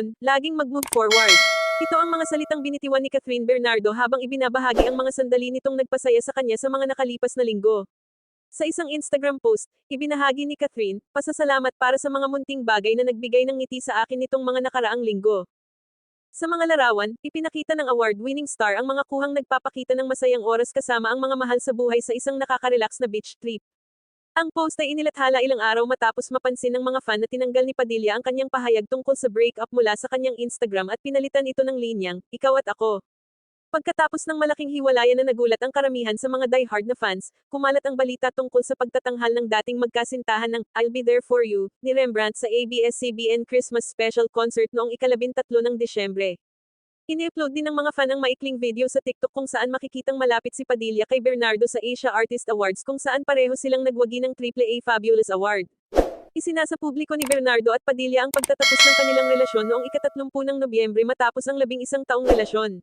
panahon, laging mag-move forward. Ito ang mga salitang binitiwan ni Catherine Bernardo habang ibinabahagi ang mga sandali nitong nagpasaya sa kanya sa mga nakalipas na linggo. Sa isang Instagram post, ibinahagi ni Catherine, "Pasasalamat para sa mga munting bagay na nagbigay ng ngiti sa akin nitong mga nakaraang linggo." Sa mga larawan, ipinakita ng award-winning star ang mga kuhang nagpapakita ng masayang oras kasama ang mga mahal sa buhay sa isang nakaka-relax na beach trip. Ang post ay inilathala ilang araw matapos mapansin ng mga fan na tinanggal ni Padilla ang kanyang pahayag tungkol sa breakup mula sa kanyang Instagram at pinalitan ito ng linyang, "Ikaw at ako." Pagkatapos ng malaking hiwalayan na nagulat ang karamihan sa mga die-hard na fans, kumalat ang balita tungkol sa pagtatanghal ng dating magkasintahan ng "I'll Be There For You" ni Rembrandt sa ABS-CBN Christmas Special Concert noong ika-13 ng Disyembre. Ini-upload din ng mga fan ang maikling video sa TikTok kung saan makikitang malapit si Padilla kay Bernardo sa Asia Artist Awards kung saan pareho silang nagwagi ng AAA Fabulous Award. Isinasa publiko ni Bernardo at Padilla ang pagtatapos ng kanilang relasyon noong ika-30 ng Nobyembre matapos ang 11 taong relasyon.